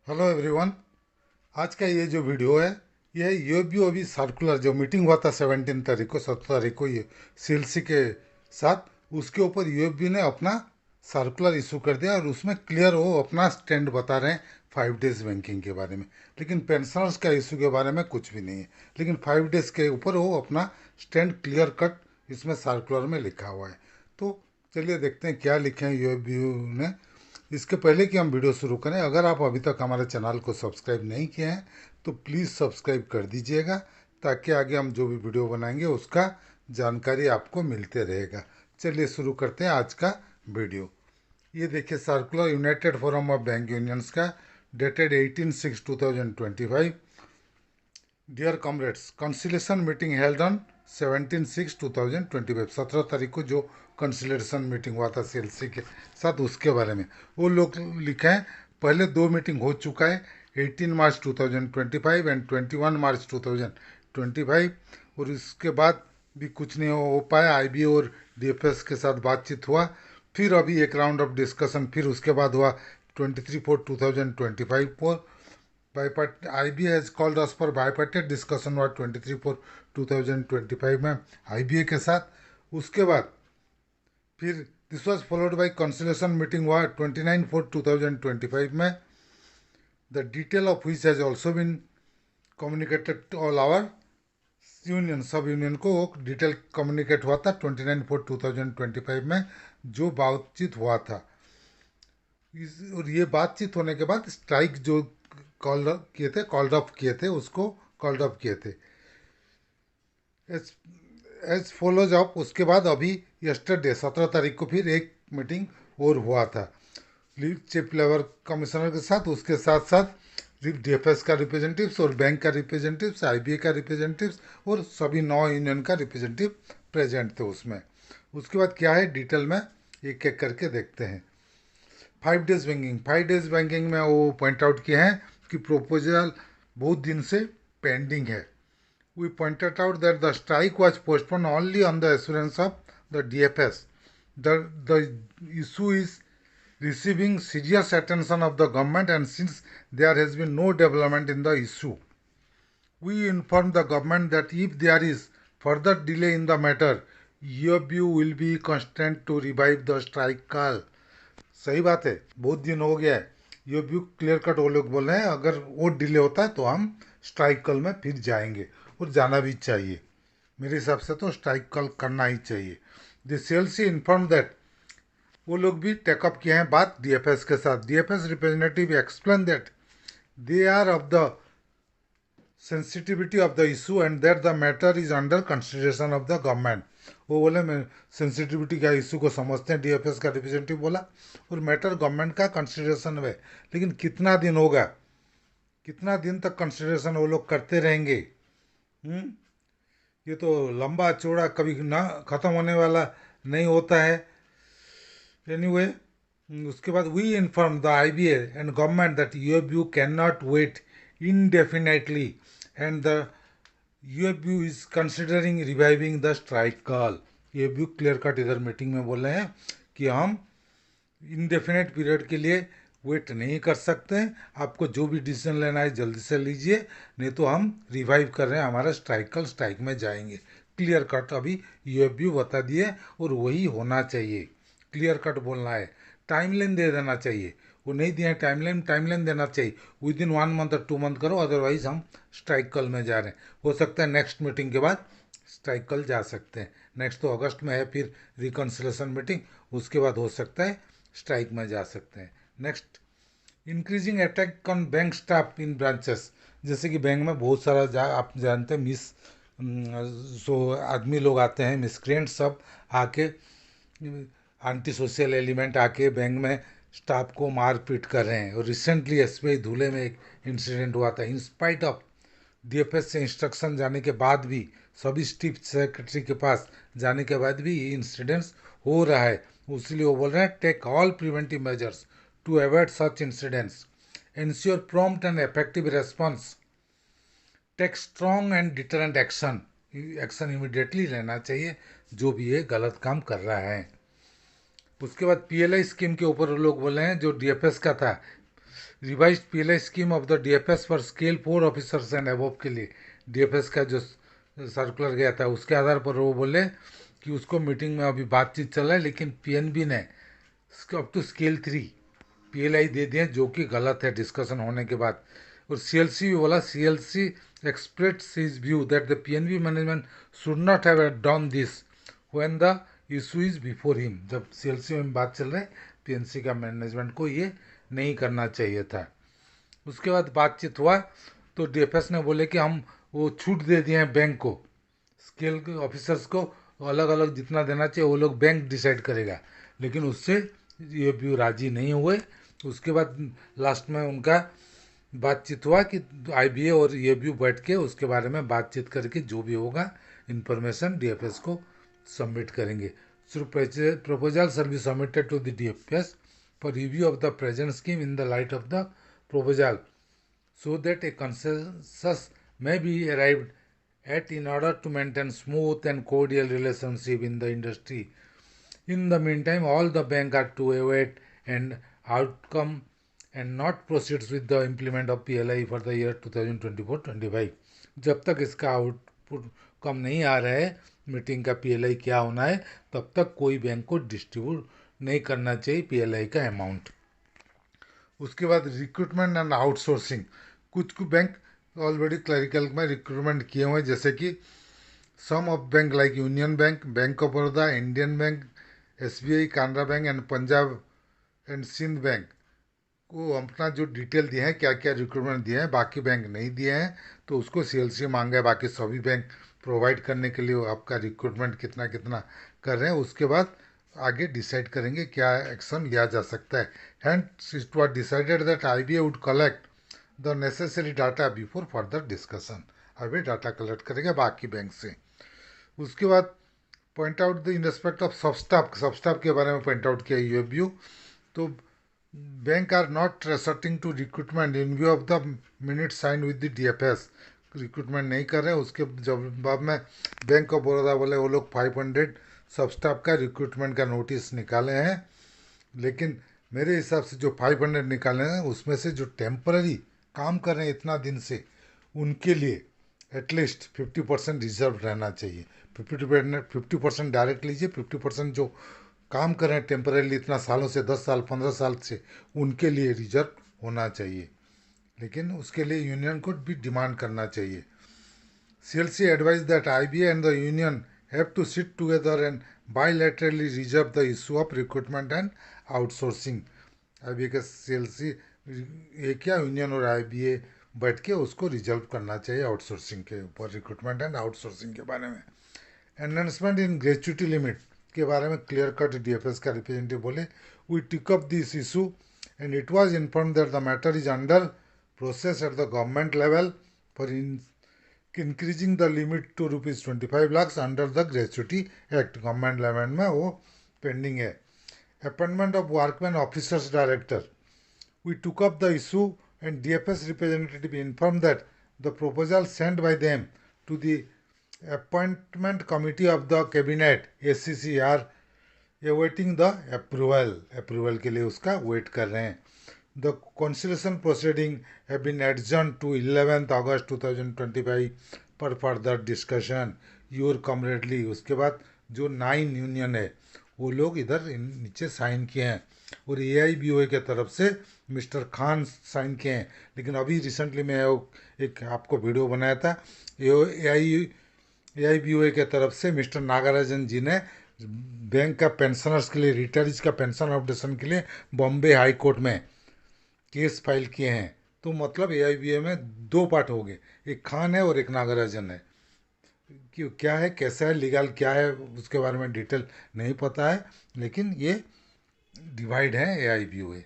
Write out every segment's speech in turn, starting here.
Hello everyone. आज का ये जो वीडियो है, ये यूएबीओ अभी सर्कुलर जो मीटिंग हुआ था 17 तारीख को, 17 तारीख को, ये सीएलसी के साथ, उसके ऊपर यूएबीओ ने अपना सर्कुलर इशू कर दिया और उसमें क्लियर वो अपना स्टैंड बता रहे हैं 5 डेज बैंकिंग के बारे में। लेकिन पेंशनर्स का इशू के बारे में कुछ भी नहीं है। लेकिन 5 डेज के ऊपर वो अपना स्टैंड क्लियर कट इसमें सर्कुलर में लिखा हुआ है। तो चलिए देखते हैं क्या लिखे हैं यूएबीओ ने। इसके पहले कि हम वीडियो शुरू करें, अगर आप अभी तक हमारे चैनल को सब्सक्राइब नहीं किए हैं तो प्लीज़ सब्सक्राइब कर दीजिएगा, ताकि आगे हम जो भी वीडियो बनाएंगे उसका जानकारी आपको मिलते रहेगा। चलिए शुरू करते हैं आज का वीडियो। ये देखिए circular united forum of bank unions का, dated 18/6/2025। Dear comrades, conciliation meeting held on 17/6/2025। 17 तारीख को जो कंसिलेशन मीटिंग हुआ था सीएलसी के साथ, उसके बारे में वो लोग लिखे हैं। पहले दो मीटिंग हो चुका है, 18 मार्च 2025 एंड 21 मार्च 2025, और इसके बाद भी कुछ नहीं हो पाया। आईबी और डीएफएस के साथ बातचीत हुआ, फिर अभी एक राउंड ऑफ डिस्कशन फिर उसके बाद हुआ 23/4/2025 पर। Bipartite IBA has called us for bipartite discussion हुआ 23/4/2025 में आईबीए के साथ। उसके बाद फिर this was followed by conciliation meeting हुआ 29/4/2025 में। The detail of which has also been communicated to all our union. सब यूनियन को वो डिटेल कम्युनिकेट हुआ था 29/4/2025 में, जो बातचीत हुआ था। और ये बातचीत होने के बाद स्ट्राइक जो कॉल्ड अप किए थे, उसको कॉल्ड अप किए थे एज एज फॉलोज अप। उसके बाद अभी यस्टरडे 17 तारीख को फिर एक मीटिंग और हुआ था चीफ लेबर कमिश्नर के साथ। उसके साथ साथ डीएफएस का रिप्रेजेंटेटिव्स और बैंक का रिप्रेजेंटेटिव्स, आईबीए का रिप्रेजेंटेटिव्स और सभी 9 यूनियन का रिप्रेजेंटेटिव प्रेजेंट थे उसमें। उसके बाद क्या है डिटेल में एक एक करके देखते हैं। 5 डेज बैंकिंग, 5 डेज बैंकिंग में वो पॉइंट आउट किए हैं कि प्रपोजल बहुत दिन से पेंडिंग है। We pointed out that the strike was postponed only on the assurance of the DFS. The issue is receiving serious attention of the government, and since there has been no development in the issue, we informed the government that if there is further delay in the matter, UFU will be constant to revive the strike call. सही बात है, बहुत दिन हो गया है। ये भी क्लियर कट वो लोग बोल रहे हैं, अगर वो डिले होता है तो हम स्ट्राइक कल में फिर जाएंगे, और जाना भी चाहिए। मेरे हिसाब से तो स्ट्राइक कल करना ही चाहिए। द सीएलसी इन्फॉर्म दैट, वो लोग भी टेकअप किए हैं बात डीएफएस के साथ। DFS representative explain that they are of the sensitivity of the issue and that the matter is under consideration of the government. वो बोले मैं सेंसिटिविटी का इशू को समझते हैं, डीएफएस का रिप्रेजेंटेटिव बोला, और मैटर गवर्नमेंट का कंसिडरेशन में। लेकिन कितना दिन होगा, कितना दिन तक कंसिडरेशन वो लोग करते रहेंगे? हम्म ये तो लंबा चौड़ा कभी ना ख़त्म होने वाला नहीं होता है। एनीवे, उसके बाद we inform the IBA and government that UFU can not wait indefinitely, and the UFU is considering reviving the strike call. UFU clear cut इधर मीटिंग में बोल रहे हैं कि हम इनडेफिनेट पीरियड के लिए वेट नहीं कर सकते हैं। आपको जो भी डिसीजन लेना है जल्दी से लीजिए, नहीं तो हम रिवाइव कर रहे हैं हमारा स्ट्राइक, कल स्ट्राइक में जाएंगे। क्लियर कट अभी यूएफयू बता दिए, और वही होना चाहिए। क्लियर कट बोलना है, टाइमलाइन दे देना चाहिए। वो नहीं दिए टाइमलाइन, टाइमलाइन देना चाहिए। विद इन 1 मंथ और 2 मंथ करो, अदरवाइज हम स्ट्राइक कल में जा रहे हैं। हो सकता है नेक्स्ट मीटिंग के बाद स्ट्राइक कल जा सकते हैं। नेक्स्ट तो अगस्त में है फिर रिकन्सिलेशन मीटिंग, उसके बाद हो सकता है स्ट्राइक में जा सकते हैं। Next, increasing attack on bank staff in branches. जैसे कि बैंक में बहुत सारा आप जानते हैं सो आदमी लोग आते हैं, मिसक्रिएंट सब आके, एंटी सोशल एलिमेंट आके बैंक में स्टाफ को मार पीट कर रहे हैं। और रिसेंटली एसबीआई धुले में एक इंसिडेंट हुआ था। इंस्पाइट ऑफ डीएफएस से इंस्ट्रक्शन जाने के बाद भी, सभी चीफ सेक्रेटरी के पास जाने के बाद भी ये इंसिडेंट्स हो रहा है। इसलिए वो बोल रहे हैं take all preventive measures to avoid such incidents, ensure prompt and effective response, take strong and deterrent action. Action immediately लेना चाहिए जो भी ये गलत काम कर रहा है। उसके बाद पीएलआई स्कीम के ऊपर लोग बोले हैं, जो डीएफएस का था, revise PLI scheme of the DFS for scale 4 officers and above के लिए डीएफएस का जो सर्कुलर गया था उसके आधार पर वो बोले कि उसको मीटिंग में अभी बातचीत चल रहा है, लेकिन पीएनबी ने अप टू स्केल 3 पीएलआई दे दिए जो कि गलत है डिस्कशन होने के बाद। और सीएलसी भी बोला, CLC express his view that the PNB management should not have done this when the issue is before him. जब सीएलसी में बात चल रहा है पीएनसी का मैनेजमेंट को ये नहीं करना चाहिए था। उसके बाद बातचीत हुआ तो डीएफएस ने बोले कि हम वो छूट दे दिए हैं बैंक को, स्केल के ऑफिसर्स को अलग अलग जितना देना चाहिए वो लोग बैंक डिसाइड करेगा, लेकिन उससे ये भी राजी नहीं हुए। उसके बाद लास्ट में उनका बातचीत हुआ कि आईबीए और ये भी बैठ के उसके बारे में बातचीत करके जो भी होगा इंफॉर्मेशन डीएफएस को सबमिट करेंगे। So proposal shall be submitted to the DFS for review of the present scheme in the light of the proposal so that a consensus may be arrived at in order to maintain smooth and cordial relationship in the industry. In the meantime, all the bank are to await an outcome and not proceed with the implement of PLI for the year 2024-25. जब तक इसका output कम नहीं आ रहा है meeting का PLI क्या होना है, तब तक कोई बैंक को डिस्ट्रीब्यूट नहीं करना चाहिए पीएलआई का अमाउंट। उसके बाद रिक्रूटमेंट एंड आउटसोर्सिंग, कुछ कुछ बैंक ऑलरेडी क्लरिकल में रिक्रूटमेंट किए हुए हैं, जैसे कि some of bank like union bank, bank of Baroda, Indian bank, SBI, Canara bank and Punjab and Sind bank को अपना जो डिटेल दिए हैं क्या क्या रिक्रूटमेंट दिए हैं, बाकी बैंक नहीं दिए हैं तो उसको सीएलसी मांगा है। बाकी सभी बैंक प्रोवाइड करने के लिए आपका रिक्रूटमेंट कितना कितना कर रहे हैं, उसके बाद आगे डिसाइड करेंगे क्या एक्शन लिया जा सकता है। Hence it was decided that IBA would collect the necessary data before further discussion. अभी डाटा कलेक्ट करेगा बाकी बैंक से। उसके बाद point out the in respect of sub staff के बारे में पॉइंट आउट किया यूएबीयू। तो bank are not resorting to recruitment in view of the minute sign with the DFS, recruitment नहीं कर रहे हैं। उसके जवाब में बैंक ऑफ बड़ौदा बोले वो लोग 500 सब स्टाफ का रिक्रूटमेंट का नोटिस निकाले हैं, लेकिन मेरे हिसाब से जो 500 निकाले हैं उसमें से जो टेम्पररी काम कर रहे हैं इतना दिन से उनके लिए एटलीस्ट 50% रिजर्व रहना चाहिए। 50% डायरेक्ट लीजिए, 50% जो काम कर रहे हैं टेम्पररी इतना सालों से 10 साल 15 साल से उनके लिए रिजर्व होना चाहिए, लेकिन उसके लिए यूनियन को भी डिमांड करना चाहिए। CLC advised that IBA and the union have to sit together and bilaterally resolve the issue of recruitment and outsourcing. IBA का CLC ये क्या यूनियन और IBA बैठ के उसको रिजल्व करना चाहिए आउटसोर्सिंग के ऊपर, रिक्रूटमेंट एंड आउटसोर्सिंग के बारे में। एनहांसमेंट इन ग्रेचुटी लिमिट के बारे में क्लियर कट डीएफएस का रिप्रेजेंटेटिव बोले, we tick up this issue and it was informed that the matter is under process at the government level for increasing the limit to ₹25 lakh under the gratuity act. Government level में वो pending है। Appointment of workman officers director, we took up the issue and DFS representative inform that the proposal sent by them to the appointment committee of the cabinet ACC are awaiting the approval के लिए उसका wait कर रहे हैं। The consideration proceeding have been adjourned to 11th August 2025 पर further discussion your कमरेडली। उसके बाद जो 9 यूनियन है वो लोग इधर नीचे साइन किए हैं और AIBOA के तरफ से मिस्टर खान साइन किए हैं। लेकिन अभी रिसेंटली मैं एक आपको वीडियो बनाया था, AIBOA के तरफ से मिस्टर नागराजन जी ने बैंक का पेंशनर्स के लिए, रिटायरीज का पेंशन अपडेशन के लिए बॉम्बे हाई कोर्ट में केस फाइल किए हैं। तो मतलब AIBOA में 2 पार्ट हो गए, एक खान है और एक नागराजन है। कि क्या है कैसा है लीगल क्या है उसके बारे में डिटेल नहीं पता है, लेकिन ये डिवाइड है AIBOA।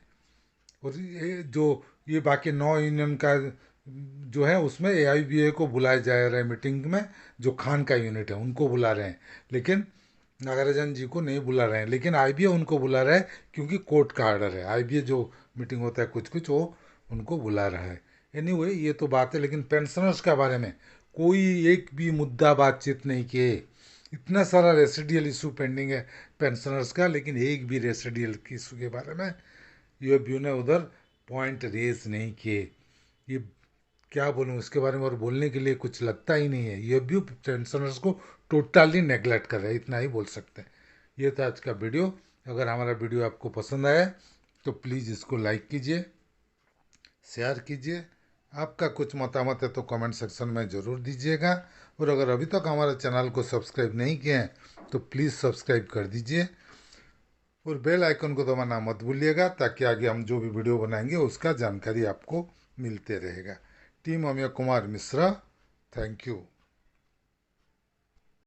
और ये बाकी 9 यूनियन का जो है उसमें AIBOA को बुलाया जा रहा है मीटिंग में, जो खान का यूनिट है उनको बुला रहे हैं, लेकिन नागराजन जी को नहीं बुला रहे हैं। लेकिन IBA उनको बुला रहा है क्योंकि कोर्ट का ऑर्डर है। IBA जो मीटिंग होता है कुछ कुछ वो उनको बुला रहा है। एनीवे ये तो बात है, लेकिन पेंशनर्स के बारे में कोई एक भी मुद्दा बातचीत नहीं किए। इतना सारा रेसिडियल इशू पेंडिंग है पेंशनर्स का, लेकिन एक भी रेसिडियल इशू के बारे में यूएफबीयू ने उधर पॉइंट रेज नहीं किए। ये क्या बोलूँ इसके बारे में, और बोलने के लिए कुछ लगता ही नहीं है। ये भी पेंशनर्स को टोटली नेगलेक्ट कर रहा है, इतना ही बोल सकते हैं। ये था आज का वीडियो। अगर हमारा वीडियो आपको पसंद आया तो प्लीज़ इसको लाइक कीजिए, शेयर कीजिए। आपका कुछ मतामत है तो कमेंट सेक्शन में ज़रूर दीजिएगा। और अगर अभी तक हमारे चैनल को सब्सक्राइब नहीं किए हैं तो प्लीज़ सब्सक्राइब कर दीजिए और बेल आइकन को दबाना मत भूलिएगा, ताकि आगे हम जो भी वीडियो बनाएंगे उसका जानकारी आपको मिलते रहेगा। Team Amiya Kumar Mishra, thank you.